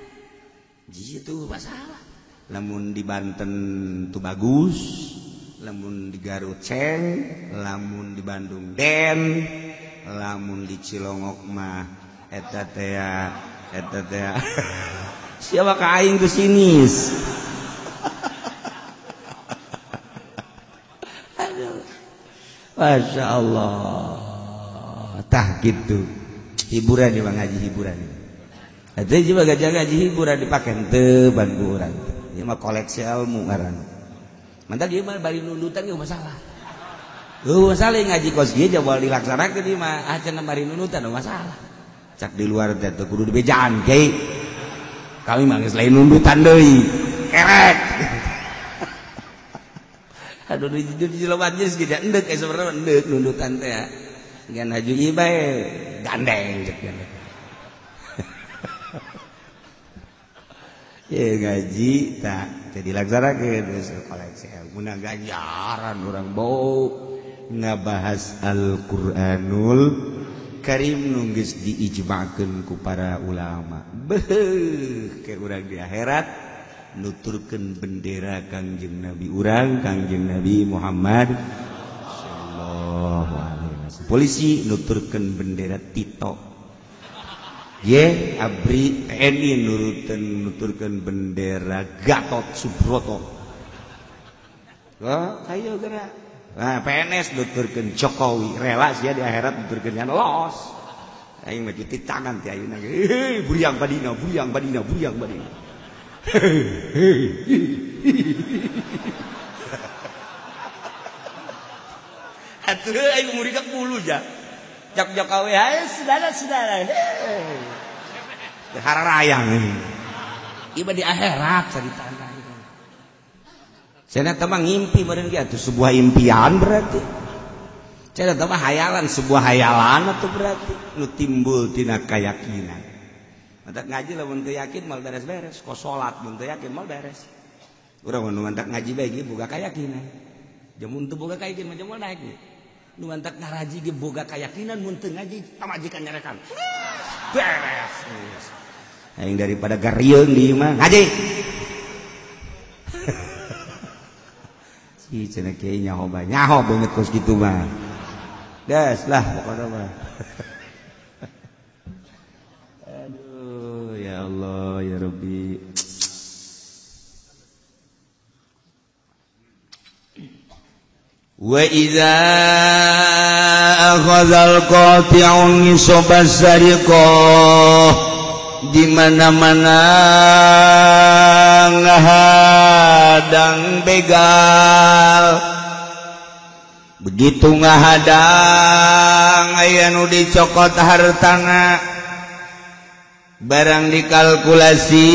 jitu masalah lamun di Banten tuh bagus lamun di Garut Ceng, lamun di Bandung Den, lamun di Cilongok mah eta teh siapa ka aing geus sinis aduh Masya Allah tah gitu hiburan di ngaji hiburan eta juga ngaji hiburan dipake teu ban urang ieu mah koleksi ilmu ngaran mantak dia mah bari nunutan gak masalah. Masalah ngaji kos dia jawab dilaksanakan dia mah cenah bari nunutan gak masalah. Cak di luar teh kudu dibejaan ge. Kami mah geus lain nunutan deui. Kerek. Aduh di jeloban geus geus endek sebenarnya endek nunutan teh. Ngan haju ieu bae gandeng cek gandeng. Ya ngaji tak jadi laksanakeun geus koleksi ilmu ganjaran urang bau ngabahas Al-Qur'anul Karim nu geus diijma'keun ku para ulama beuh ke urang di akhirat nuturkeun bendera Kangjeng Nabi urang Kangjeng Nabi Muhammad sallallahu alaihi wasallam polisi nuturkeun bendera Tito ye abri TNI nuturkeun bendera Gatot Subroto ayo geura nah PNS nuturkeun Jokowi rela sia di akhirat nuturkeun nya los aing mah cuci tangan ti ayeuna buriang badina aing umur 30 ja. Jak kawe hae saudara-saudara. Hararayang ini. Iba di akhirat caritana itu. Cenah teh mah ngimpi meureun ge atuh sebuah impian berarti. Cenah teh mah hayalan sebuah hayalan atuh berarti nu timbul tina keyakinan. Mantak ngaji lamun teu yakin mal beres-beres, ko salat mun teu yakin mal beres. Urang nu mantak ngaji bae ge boga keyakinan. Jamun teu boga keyakinan mah jamun naik ge. Nu mantak ngaraji ge boga keyakinan mun teu ngaji tamajikan nyarekan. Beres. Aing daripada garieun di mah ngaji. Si cenah kieu nyaho banget kos kitu mah. Das lah pokona mah. Aduh ya Allah ya Rabbi. Wa idza akhadzal qati'un isabas sariqah di mana-mana ngahadang begal begitu ngahadang aya nu dicokot hartana barang dikalkulasi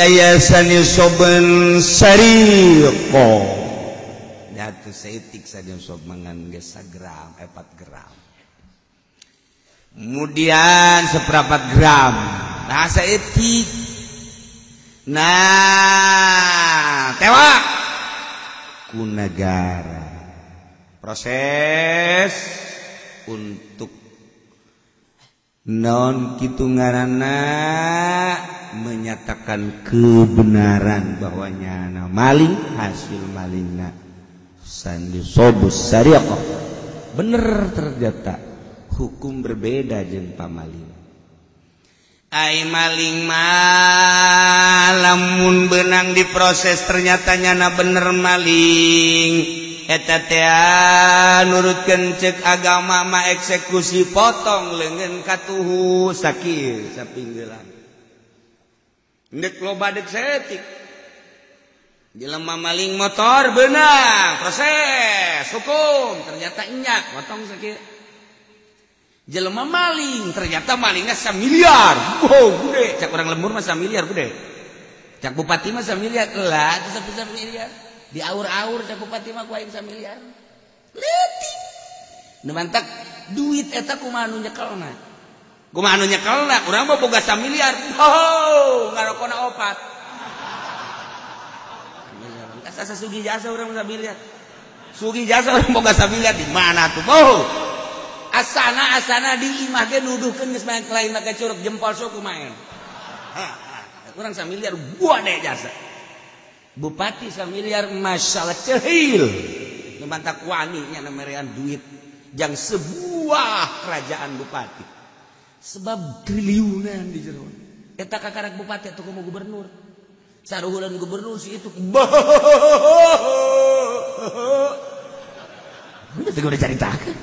aya sanisoben sariqo jatuh seetik saja sob mangan geus sagram 4 gram kemudian seperempat gram rasa etik nah tewak ku negara proses untuk non kitu ngaranna menyatakan kebenaran bahwanya maling hasil malingna sandi sobus sariqah bener ternyata hukum berbeda jeung pamaling. Ai maling mah lamun beunang diproses ternyata nyana bener maling eta teh nurutkeun ceuk agama mah eksekusi potong leungeun katuhu sakieu sapinggelan. Ndek loba dek setik. Jelema maling motor beunang proses hukum ternyata enyak potong sakieu. Jelema maling ternyata malingnya 1 miliar. Wow, gede. Cak orang lembur mah 1 miliar gede. Cak bupati mah 1 miliar. Lah, itu 1 miliar. Di aur-aur cak bupati mah ku aing 1 miliar. Leutik. Nu mantak duit eta kumaha nu nyekelna. Kumaha nu nyekelna? Urang mah boga 1 miliar. Oh, ngarokona opat. Asa sugi jasa urang 1 miliar. Sugi jasa urang boga 1 miliar di mana tuh? Oh. Asana di imah ge nuduhkeun geus main lain make curug jempol sok kumaha. Urang 1 miliar buah deh jasa. Bupati 1 miliar masalah cehil. Nu mantak wani nya namerean duit jang sebuah kerajaan bupati. Sebab triliunan di jero. Eta kakarak bupati atuh kumu gubernur. Saruhulan gubernur si itu. Udah caritakeun.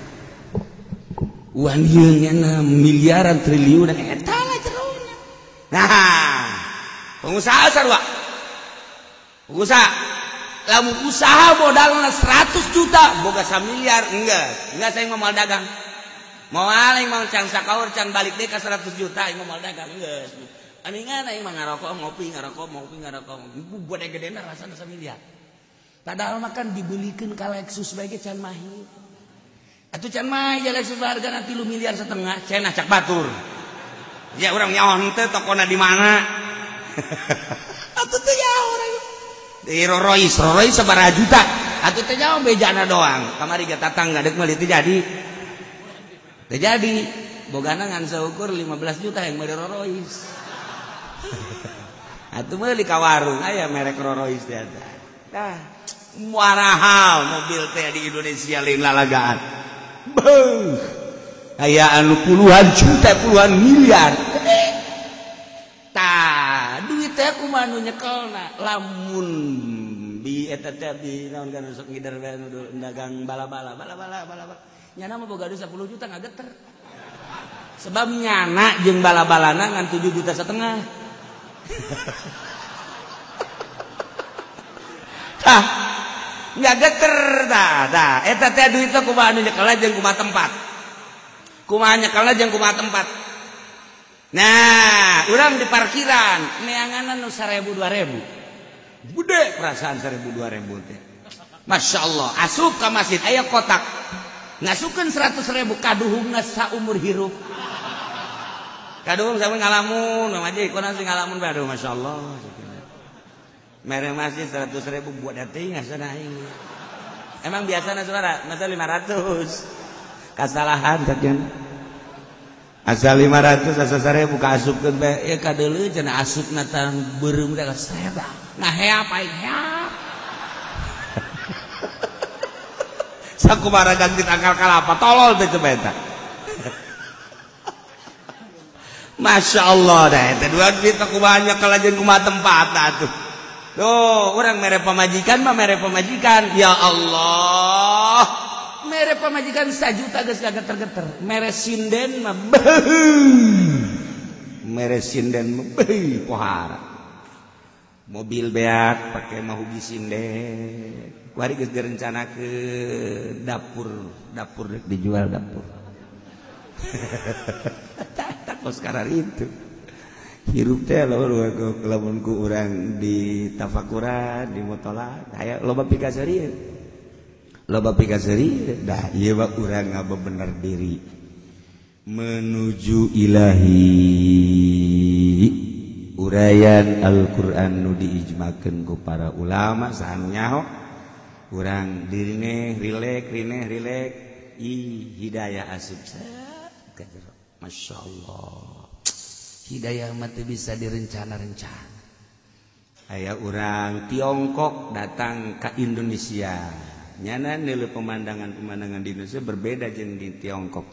Uang nya miliaran triliunan eta lah jerona. Nah, pengusaha sarua. Pengusaha lamun usaha modalna 100 juta boga 1 miliar enggak saya mau dagang. Mau aing mau can sakaur can balik deh ka 100 juta aing mau dagang geus. Aningan aing mah ngarokok ngopi buat gedena rasana 1 miliar. Padahal makan dibelikeun ka Lexus bae ge can mahir. Atuh can mah ya Lexus hargana 3,5 miliar cenah cak batur. Ya urang nyaon teh tokona di mana? Atuh teh ya urang. Di Rolls Royce sabaraha juta. Atuh teh nyaon bejana doang. Kamari ge tatangga deuk meuli teh jadi. Teh jadi bogana ngan seukur 15 juta yang meuli Rolls Royce. Atuh meuli ka warung aya merek Rolls Royce teh ada. Tah muarahal mobil teh di Indonesia lain lalagaan. Beuh. Aya anu puluhan juta, puluhan miliar. Tah, duit teh kumaha nu nyekelna? Lamun di eta teh di naon kan sok ngidar bae nu dagang bala-bala. Nyana mah boga duit 10 juta ngageter. Sebab nyana jeung bala-balana ngan 7,5 juta. Tah, nggak geter dah eta teh duit teh kumaha anu nyekel jeung kumaha tempat kumaha nyekel jeung kumaha tempat. Nah urang di parkiran neanganan nu 1000 2000 gede perasaan 1000 2000 teh Masya Allah. Asup ka masjid aya kotak ngasukeun 100.000 kaduhungna saumur hirup. Kaduhung sampe ngalamun mamaji kona sing ngalamun bae aduh Masya Allah. Mere masjid 100.000 buat dating asana aing. Emang biasana saudara mata 500. Kasalahan sakeun. Asal 500 asal 1000 kaasupkeun bae ya kadeuleu cenah asupna tang beureum teh seda. Ngaheap aing heap. Sakumaha ganti akal kalapa tolol teh coba eta. Masya Allah dah eta dua kita kumaha nyekel aja kumaha tempat atuh. Tuh, orang mere pamajikan mah mere pamajikan. Ya Allah. Mere pamajikan 1 juta geus gageter-geter. Mere sinden mah mere sinden mah pohara. Mobil beak pake mahugi sinden. Kuari geus direncanakeun dapur dijual dapur. Tak kos karar itu. Hirup teh lamun ku urang di tafakuran di mutola aya loba pikaseureun dah ieu mah urang ngabebener diri menuju ilahi urayan Al-Qur'an nu diijmakeun ku para ulama saha nyaho urang dirine rilek hidayah asup ka jero Masya Allah. Hidayah mati bisa direncana-rencana. Aya urang Tiongkok datang ke Indonesia. Nyana nilai pemandangan di Indonesia berbeda jeung di Tiongkok.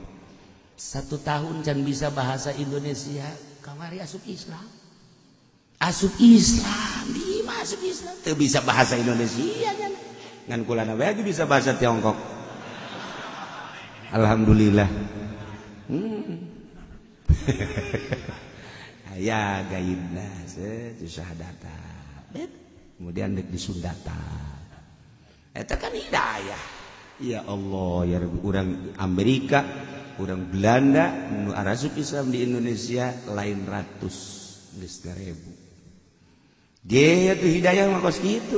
1 tahun can bisa bahasa Indonesia, kamari asup Islam. Asup Islam, di asup Islam. Teu bisa bahasa Indonesia kan. Ngan kulana bae bisa bahasa Tiongkok. Alhamdulillah. Ya gaibna itu syahadata kemudian dek disundata eta kan hidayah ya Allah ya Rabbi urang Amerika urang Belanda nu arasup Islam di Indonesia lain ratus geus 1000 ge atuh hidayah mah kos kitu.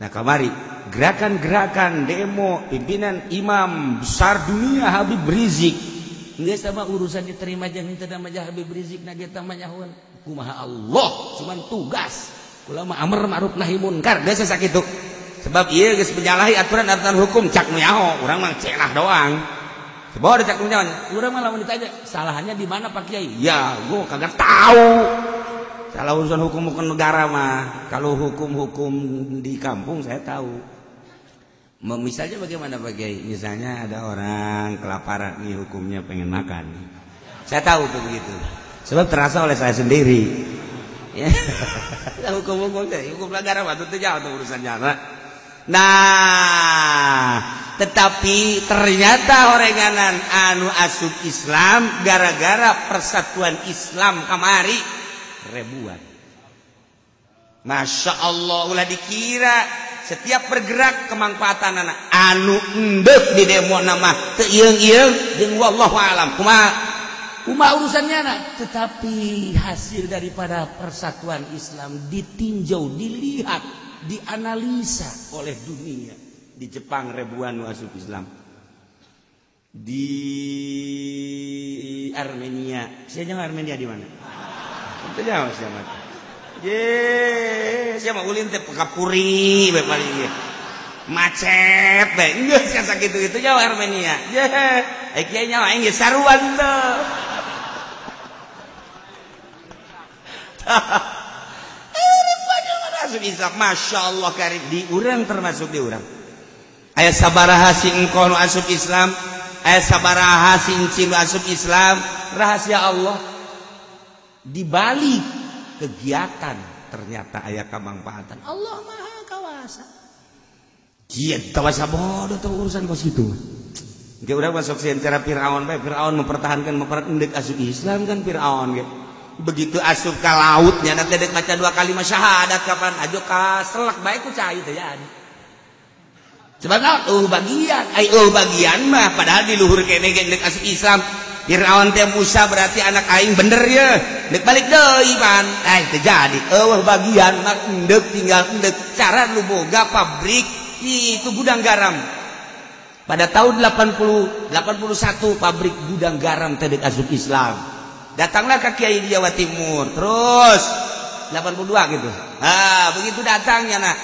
Nah kamari gerakan-gerakan demo pimpinan imam besar dunia Habib Rizik nggak sama urusan diterima jangan tidak nama Habib Rizik na kita manyahuan kumaha Allah cuman tugas ulama amr ma'ruf nahi munkar biasa sakitu sebab ieu geus menyalahi aturan-aturan hukum cak nu nyaho urang mah cenah doang sebab cak nu nyaho urang mah lamun ditanya salahnya di mana Pak Kiai ya gua kagak tahu salah urusan hukum negara mah kalau hukum di kampung saya tahu. Misalnya bagaimana Pak Kiai? Misalnya ada orang kelaparan nih hukumnya pengen makan. Saya tahu tuh begitu. Sebab terasa oleh saya sendiri. Ya. Hukum negara waktu itu jauh tuh urusannya. Nah, tetapi ternyata orenganan anu asup Islam gara-gara persatuan Islam kamari ribuan. Masya Allah ulah dikira setiap bergerak kemanfaatan anak anu endek di demo nama teu ieu-ieu jeung wallahu alam kumaha urusannya anak tetapi hasil daripada persatuan Islam ditinjau dilihat dianalisa oleh dunia di Jepang ribuan asup Islam di Armenia siapa Armenia di mana itu jauh siapa siapa ulin teh kapuri bae paling ieu. Macet bae. Geus kan sakitu-kitu jauh Armenia. Kiai nyawa aing ge saruan teh. Masya Allah karim di urang termasuk di urang. Aya sabaraha sing engko nu asup Islam, aya sabaraha sing cinu asup Islam, rahasia Allah di balik kegiatan ternyata aya kamanfaatan Allah Maha Kawasa. Kieu kawasa bodoh tuh urusan kos kitu. Ge urang masuk secara Firaun bae, Firaun mempertahankan endek asup Islam kan Firaun ge. Begitu asup ka laut nya teh dek baca 2 kalimat syahadat kapan ajo ka selak bae ku cai teh jadi. Sebab bagian mah padahal di luhur kene gendek asup Islam. Firaun teh Musa berarti anak aing bener ya. Dek balik deui pan. Teu jadi. Bagian mah endek tinggal endek. Cara lu boga pabrik itu gudang garam. Pada tahun 81 pabrik gudang garam teh dek asup Islam. Datanglah ke Kiai di Jawa Timur. Terus 82 gitu. Begitu datangnya nah.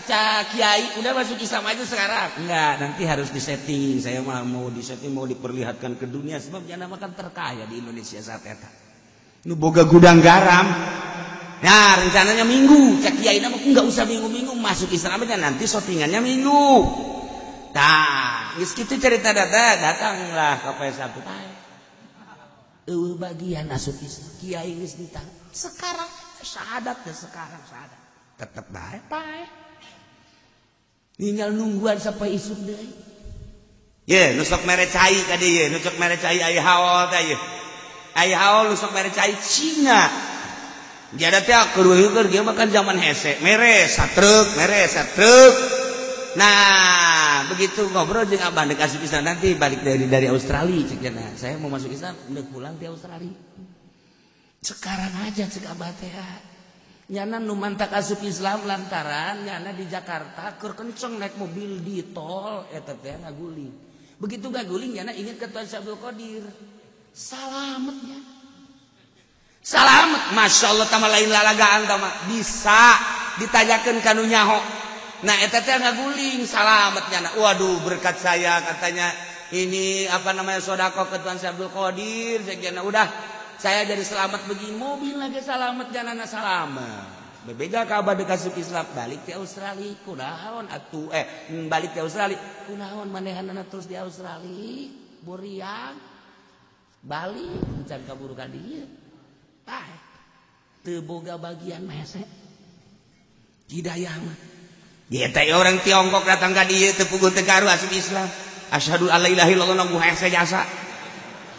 Kiai udah masuk Islam aja sekarang. Enggak, nanti harus disetting. Saya mau disetting, mau diperlihatkan ke dunia sebab jangan makan terkaya di Indonesia saat eta. Nu boga gudang garam. Nah, rencananya minggu. Cak Kiai nama enggak usah minggu-minggu masuk Islam aja nanti shootingannya minggu. Tah, geus kitu cerita datanglah ke PS1 teh. Bagian masuk Islam. Kiai geus ditang. Sekarang syahadat ya sekarang syahadat. Tetep bae. Tinggal nungguan sampai isuk deh. Ye, nusok mere cai ka dieu, nusok mere cai aya haol teh ye. Aya haol nusok mere cai Cina. Jadi teh keur ge makan zaman hese, mere satreuk. Nah, begitu ngobrol jeung Abah dek asup Islam nanti balik dari Australia cek cenah. Saya mau masuk Islam, udah pulang di Australia. Sekarang aja cek Abah teh. Nyana nu mantak asup Islam lantaran nyana di Jakarta keur kenceng naik mobil di tol eta teh ngaguling. Begitu ngaguling nyana inget ke Tuan Syabdul Qadir. Salametnya. Salamet, masyaallah tama lain lalagaan tama bisa ditanyakeun kanu nyaho. Nah eta teh ngaguling salamet nyana. Waduh berkat saya katanya ini apa namanya sedekah ke Tuan Syabdul Qadir segena udah saya jadi selamat begini mobil lagi selamat janana selamat berbeda kabar dekasuk Islam balik ke Australia kunaon atuh balik ke Australia kunaon manehanana terus di Australia buriang Bali can kaburu ka dieu teu boga bagian mese hidayah mah ieu teh orang Tiongkok datang ka dieu teu puguh teu karu asup Islam asyhadu alla ilaha illallah nanggu hese jasa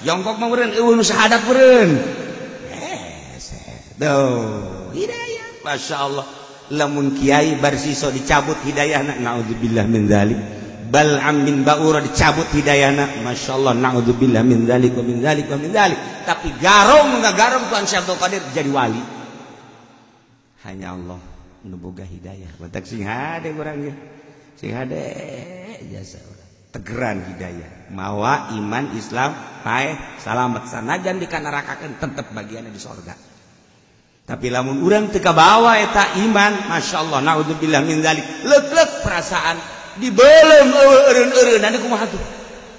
Jongkok mah meureun eueuh syahadat meureun. Hidayah. Masyaallah. Lamun kiai barsiso dicabut hidayahna naudzubillah min dzalik. Bal'am bin Ba'ura dicabut hidayahna masyaallah naudzubillah min dzalik wa min dzalik wa min dzalik. Tapi garong Tuan Syabdul Qadir jadi wali. Hanya Allah nu boga hidayah. Batak sing hade urang ge. Sing hade jasa urang. Tegeran hidayah mawa iman Islam paeh salamet sanajan dikanarakakeun tetep bagianna di sorga tapi lamun urang teu kabawa eta iman masyaallah naudzubillah min dzalik leuk-leuk perasaan dibeuleum eueuh-eureun anu kumaha tuh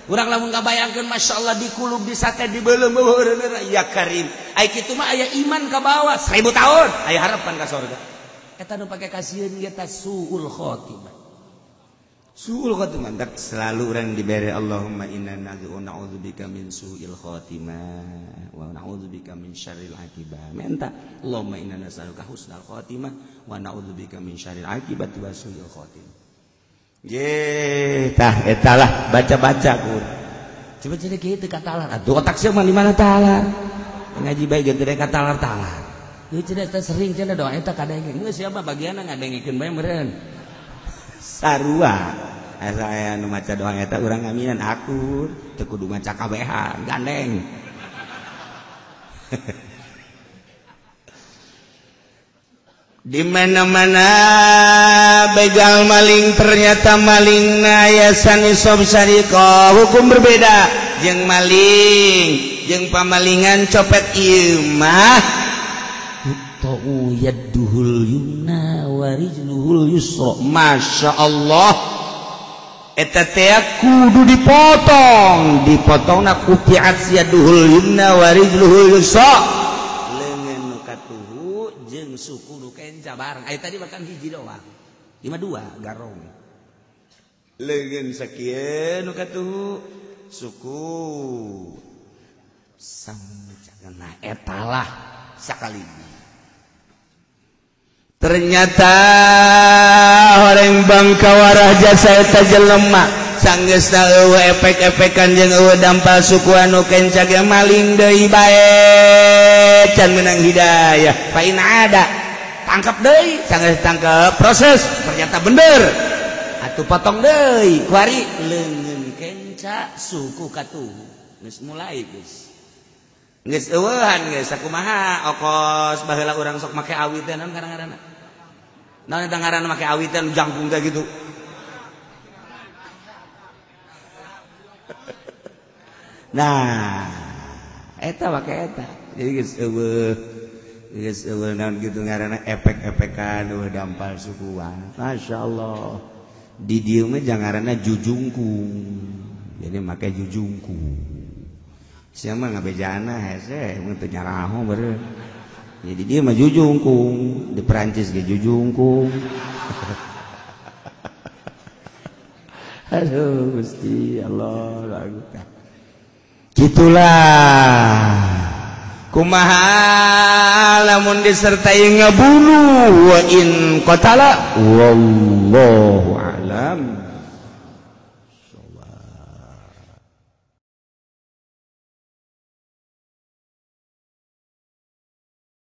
urang lamun ngabayangkeun masyaallah di kulub di sate dibeuleum eueuh-eureun ya karim ai kitu mah aya iman kabawa 1000 tahun aya harapan ka sorga eta nu pake kasieun eta suul khotimah suul khotimah selalu orang diberi Allahumma inna na'udzubika min su'il khotimah wa na'udzubika min syarril aqibah minta Allahumma inna nas'aluka husnal khotimah wa na'udzubika min syarril aqibah wa su'il khotimah ye tah etalah baca-baca kur coba jadi kitu katalar atuh otak sia mah di mana talar ngaji bae ge teu katalar talar ieu cenah sering cenah doa eta kadenge geus sia mah bagianna ngadengikeun bae meureun sarua asa anu maca doa eta urang ngaminan akur teu kudu maca kabehan gandeng di mana-mana begal maling ternyata malingna yasan isob syariqah hukum berbeda jeung maling jeung pamalingan copet ieu mah ta'u yadduhul yumna wa rijluhul yusra masyaallah eta teh kudu dipotongna kupiat yaduhul yumna wa rijluhul yusra leungeun nu katuhu jeung suku nu kenca bareng aya tadi makan hiji doang 52 garong leungeun sakieu nu katuhu suku samcana etalah sakali ternyata orang bangkawarah jasa eta jelema sanggeusna eueuh efek-efekan jeung eueuh dampal suku anu kenca ge maling deui bae can meunang hidayah fa in ada tangkap deui sanggeus tangkep proses ternyata bener atuh potong deui kuari leungeun kenca suku katuhu geus mulai geus eueuhan geus sakumaha okos baheula urang sok make awit teh naon ngaranna naon eta ngaranna make awit teh jangkung teh gitu nah eta make eta jadi geus eueuh naon gitu ngaranna efek-efekan dampal sukuan masyaallah di dieu mah jangaranna jujungkung jadi make jujungkung sia mah ngabejana hese mun teu nyaraho beureum jadi dia mah jujungkung di Perancis ge jujungkung aduh Gusti Allah lagu gitulah kumaha lamun disertai ngabunuh wa in qatala wallahu a'lam